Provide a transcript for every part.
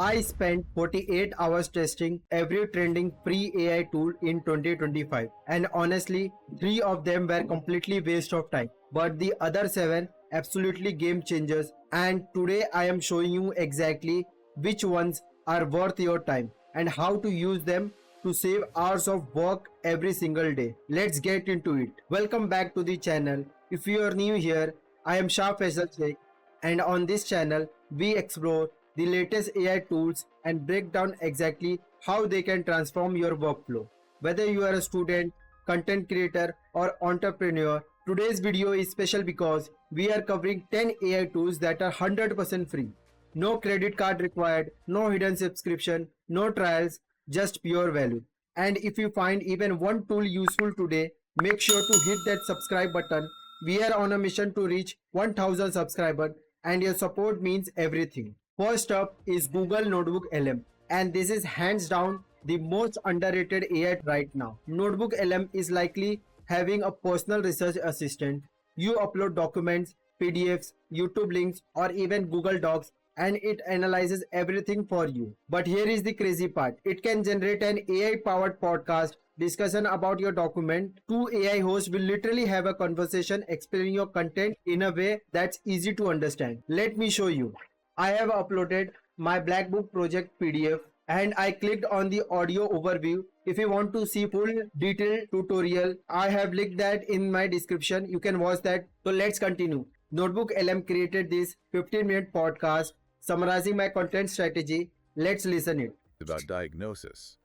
I spent 48 hours testing every trending free AI tool in 2025, and honestly, 3 of them were completely waste of time. But the other 7 absolutely game changers, and today I am showing you exactly which ones are worth your time and how to use them to save hours of work every single day. Let's get into it. Welcome back to the channel. If you are new here, I am Shah Faisal Sheikh, and on this channel we explore the latest AI tools and break down exactly how they can transform your workflow. Whether you are a student, content creator, or entrepreneur, today's video is special because we are covering 10 AI tools that are 100% free. No credit card required, no hidden subscription, no trials, just pure value. And if you find even one tool useful today, make sure to hit that subscribe button. We are on a mission to reach 1000 subscribers, and your support means everything. First up is Google NotebookLM, and this is hands down the most underrated AI right now. NotebookLM is likely having a personal research assistant. You upload documents, PDFs, YouTube links, or even Google Docs, and it analyzes everything for you. But here is the crazy part. It can generate an AI powered podcast discussion about your document. 2 AI hosts will literally have a conversation explaining your content in a way that's easy to understand. Let me show you. I have uploaded my Black Book project PDF and I clicked on the audio overview. If you want to see full detailed tutorial, I have linked that in my description. You can watch that. So let's continue. NotebookLM created this 15-minute podcast summarizing my content strategy. Let's listen it. About diagnosis.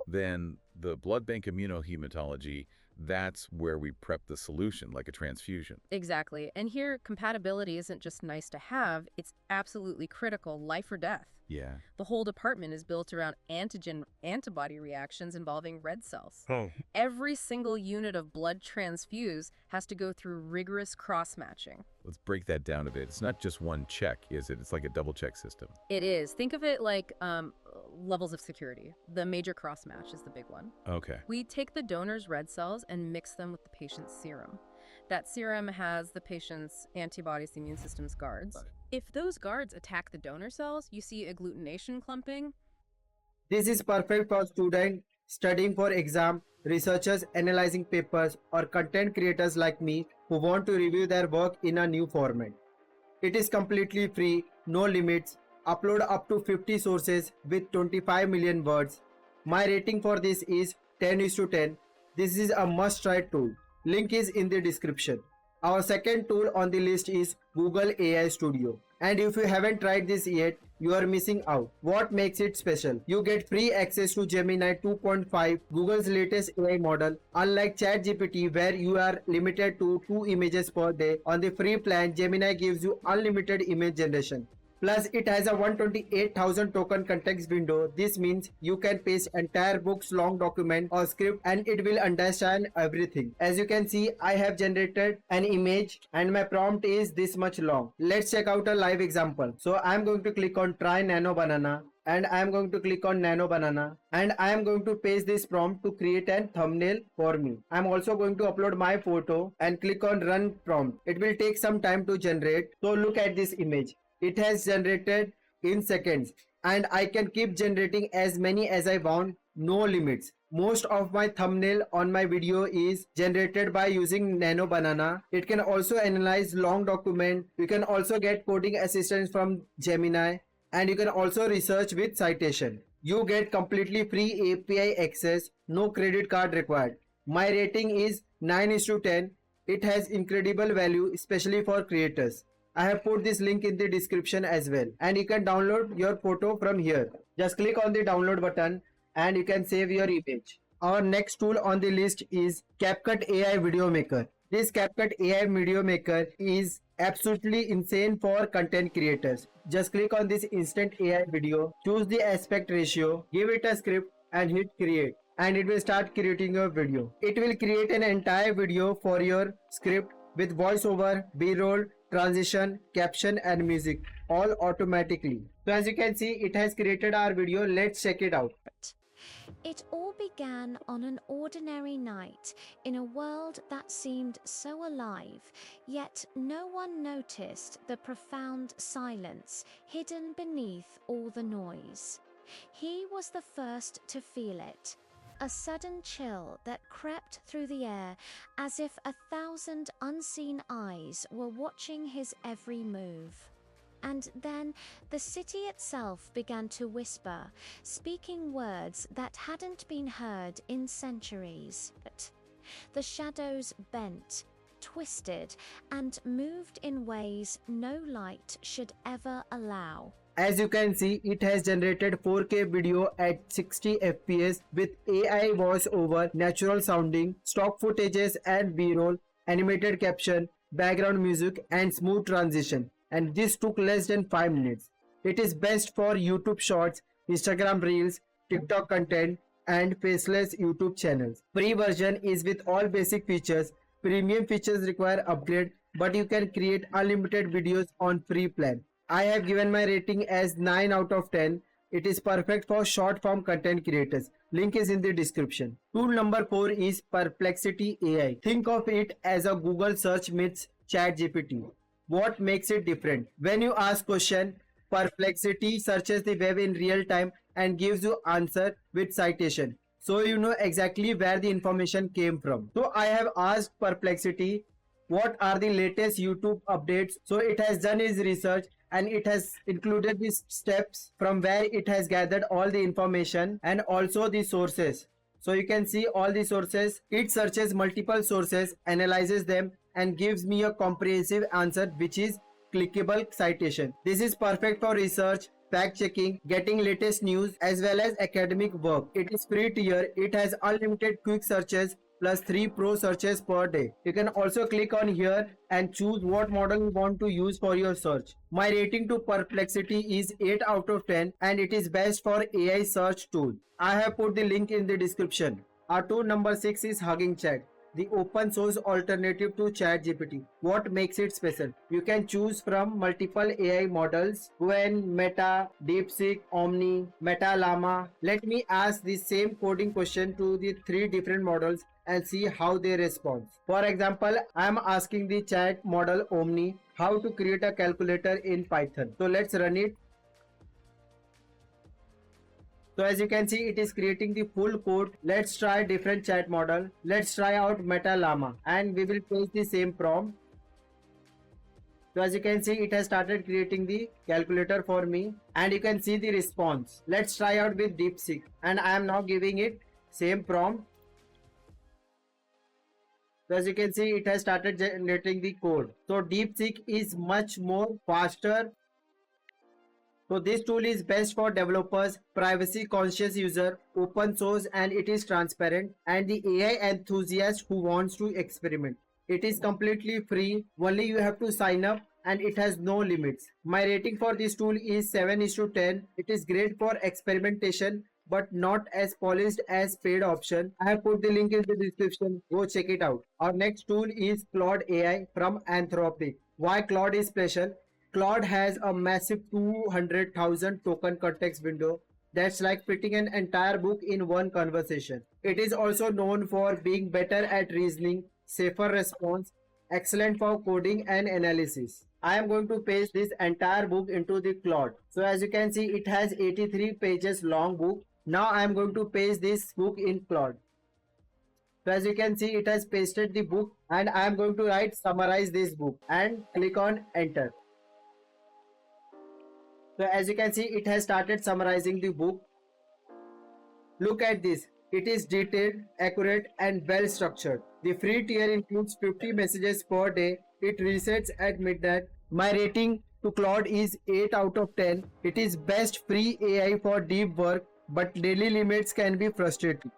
Then the blood bank immunohematology, that's where we prep the solution, like a transfusion. Exactly. And here, compatibility isn't just nice to have, it's absolutely critical, life or death. Yeah. The whole department is built around antigen-antibody reactions involving red cells. Oh. Every single unit of blood transfused has to go through rigorous cross-matching. Let's break that down a bit. It's not just one check, is it? It's like a double check system. It is. Think of it like levels of security. The major cross-match is the big one. Okay. We take the donor's red cells and mix them with the patient's serum. That serum has the patient's antibodies, the immune system's guards. If those guards attack the donor cells, you see agglutination clumping. This is perfect for students studying for exam, researchers analyzing papers, or content creators like me who want to review their work in a new format. It is completely free, no limits. Upload up to 50 sources with 25 million words. My rating for this is 10:10. This is a must-try tool. Link is in the description. Our second tool on the list is Google AI Studio. And if you haven't tried this yet, you are missing out. What makes it special? You get free access to Gemini 2.5, Google's latest AI model. Unlike ChatGPT, where you are limited to 2 images per day, on the free plan, Gemini gives you unlimited image generation. Plus, it has a 128,000 token context window. This means you can paste entire book's long document or script and it will understand everything. As you can see, I have generated an image and my prompt is this much long. Let's check out a live example. So I'm going to click on try nano banana and I'm going to click on nano banana and I am going to paste this prompt to create a thumbnail for me. I'm also going to upload my photo and click on run prompt. It will take some time to generate. So look at this image. It has generated in seconds and I can keep generating as many as I want, no limits. Most of my thumbnail on my video is generated by using Nano Banana. It can also analyze long document. You can also get coding assistance from Gemini and you can also research with citation. You get completely free API access, no credit card required. My rating is 9:10. It has incredible value, especially for creators. I have put this link in the description as well and you can download your photo from here. Just click on the download button and you can save your image. Our next tool on the list is CapCut AI Video Maker. This CapCut AI Video Maker is absolutely insane for content creators. Just click on this instant AI video, choose the aspect ratio, give it a script and hit create. And it will start creating your video. It will create an entire video for your script with voiceover, B-roll, transition, caption and music all automatically. So as you can see, it has created our video. Let's check it out. It all began on an ordinary night in a world that seemed so alive, yet no one noticed the profound silence hidden beneath all the noise. He was the first to feel it, a sudden chill that crept through the air as if 1,000 unseen eyes were watching his every move. And then the city itself began to whisper, speaking words that hadn't been heard in centuries. The shadows bent, twisted, and moved in ways no light should ever allow. As you can see, it has generated 4K video at 60 FPS with AI voiceover, natural sounding, stock footages and B-roll, animated caption, background music and smooth transition. And this took less than 5 minutes. It is best for YouTube Shorts, Instagram Reels, TikTok content and faceless YouTube channels. Free version is with all basic features. Premium features require upgrade, but you can create unlimited videos on free plan. I have given my rating as 9 out of 10. It is perfect for short form content creators. Link is in the description. Tool number 4 is Perplexity AI. Think of it as a Google search meets ChatGPT. What makes it different? When you ask question, Perplexity searches the web in real time and gives you answer with citation. So you know exactly where the information came from. So I have asked Perplexity what are the latest YouTube updates. So it has done its research and it has included the steps from where it has gathered all the information and also the sources. So you can see all the sources. It searches multiple sources, analyzes them and gives me a comprehensive answer which is clickable citation. This is perfect for research, fact checking, getting latest news as well as academic work. It is free tier. It has unlimited quick searches plus 3 pro searches per day. You can also click on here and choose what model you want to use for your search. My rating to Perplexity is 8 out of 10 and it is best for AI search tool. I have put the link in the description. Our tool number 6 is HuggingChat, the open source alternative to ChatGPT. What makes it special? You can choose from multiple AI models, Gwen, Meta, DeepSeek, Omni, Meta Llama. Let me ask the same coding question to the 3 different models and see how they respond. For example, I am asking the chat model Omni how to create a calculator in Python. So let's run it. So as you can see, it is creating the full code. Let's try different chat model. Let's try out Meta Llama and we will paste the same prompt. So as you can see, it has started creating the calculator for me and you can see the response. Let's try out with DeepSeek and I am now giving it same prompt. So as you can see, it has started generating the code. So DeepSeek is much more faster. So this tool is best for developers, privacy conscious user, open source and it is transparent and the AI enthusiast who wants to experiment. It is completely free. Only you have to sign up and it has no limits. My rating for this tool is 7:10. It is great for experimentation but not as polished as paid option. I have put the link in the description. Go check it out. Our next tool is Claude AI from Anthropic. Why Claude is special? Claude has a massive 200,000 token context window. That's like fitting an entire book in one conversation. It is also known for being better at reasoning, safer response, excellent for coding and analysis. I am going to paste this entire book into the Claude. So as you can see, it has 83 pages long book. Now I am going to paste this book in Claude. So as you can see, it has pasted the book and I am going to write summarize this book and click on enter. So as you can see, it has started summarizing the book. Look at this. It is detailed, accurate and well structured. The free tier includes 50 messages per day. It resets at midnight. My rating to Claude is 8 out of 10. It is best free AI for deep work, but daily limits can be frustrating.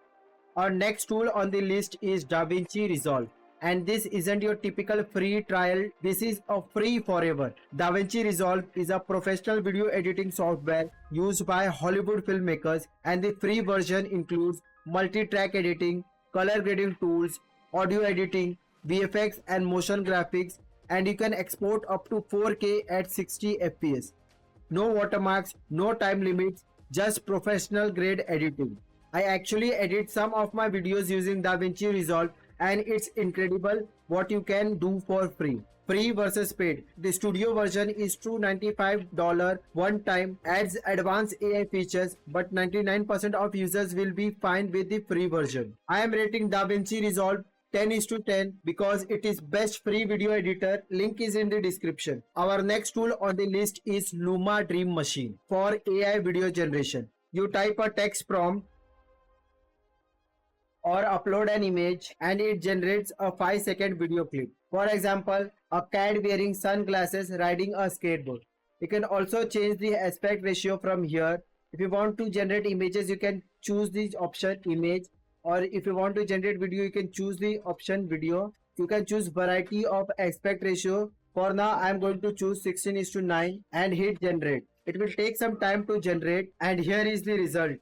Our next tool on the list is DaVinci Resolve. And this isn't your typical free trial. This is a free forever. DaVinci Resolve is a professional video editing software used by Hollywood filmmakers and the free version includes multi-track editing, color grading tools, audio editing, VFX and motion graphics, and you can export up to 4K at 60 FPS. No watermarks, no time limits, just professional grade editing. I actually edit some of my videos using DaVinci Resolve, and it's incredible what you can do for free. Free versus paid. The studio version is $295 one time, adds advanced AI features, but 99% of users will be fine with the free version. I am rating DaVinci Resolve 10 is to 10 because it is best free video editor. Link is in the description. Our next tool on the list is Luma Dream Machine for AI video generation. You type a text prompt or upload an image and it generates a 5-second video clip. For example, a cat wearing sunglasses riding a skateboard. You can also change the aspect ratio from here. If you want to generate images, you can choose the option image, or if you want to generate video, you can choose the option video. You can choose variety of aspect ratio. For now, I am going to choose 16 is to 9 and hit generate. It will take some time to generate, and here is the result.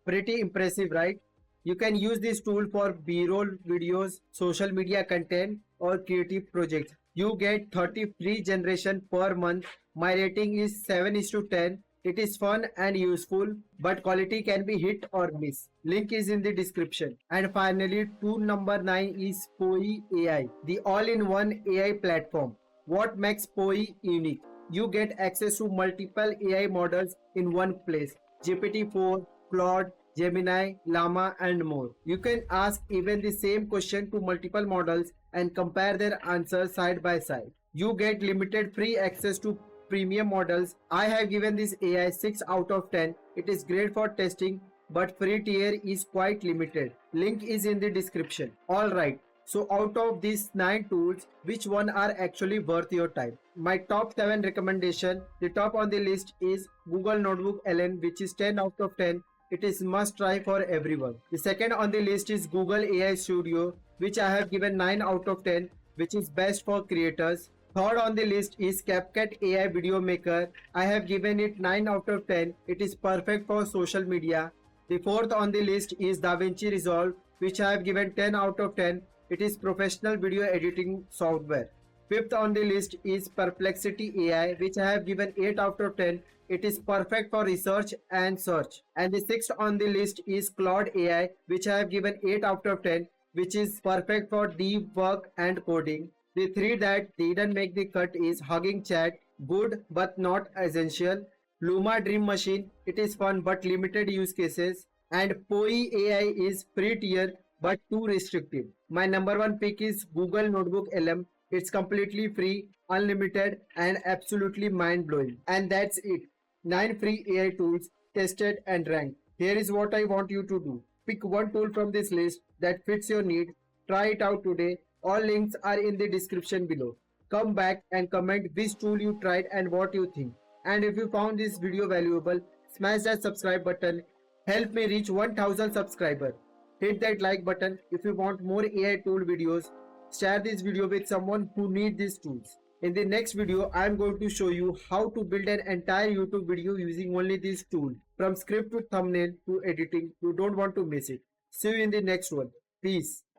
Pretty impressive, right? You can use this tool for b-roll videos, social media content, or creative projects. You get 30 free generation per month. My rating is 7 is to 10. It is fun and useful, but quality can be hit or miss. Link is in the description. And finally, tool number 9 is Poe AI, the all-in-one AI platform. What makes Poe unique? You get access to multiple AI models in one place. GPT-4, Claude, Gemini, Llama, and more. You can ask even the same question to multiple models and compare their answers side by side. You get limited free access to premium models. I have given this AI 6 out of 10. It is great for testing, but free tier is quite limited. Link is in the description. Alright, so out of these 9 tools, which one are actually worth your time? My top 7 recommendation, the top on the list is Google NotebookLM, which is 10 out of 10. It is must try for everyone. The second on the list is Google AI Studio, which I have given 9 out of 10, which is best for creators. Third on the list is CapCut AI Video Maker. I have given it 9 out of 10. It is perfect for social media. The fourth on the list is DaVinci Resolve, which I have given 10 out of 10. It is professional video editing software. Fifth on the list is Perplexity AI, which I have given 8 out of 10. It is perfect for research and search. And the sixth on the list is Claude AI, which I have given 8 out of 10, which is perfect for deep work and coding. The three that didn't make the cut is HuggingChat, good but not essential. Luma Dream Machine, it is fun but limited use cases. And Poe AI is free tier but too restrictive. My number one pick is Google NotebookLM. It's completely free, unlimited, and absolutely mind-blowing. And that's it. 9 free AI tools tested and ranked. Here is what I want you to do. Pick one tool from this list that fits your need. Try it out today. All links are in the description below. Come back and comment which tool you tried and what you think. And if you found this video valuable, smash that subscribe button. Help me reach 1000 subscribers. Hit that like button if you want more AI tool videos. Share this video with someone who needs these tools. In the next video, I am going to show you how to build an entire YouTube video using only this tool. From script to thumbnail to editing, you don't want to miss it. See you in the next one. Peace.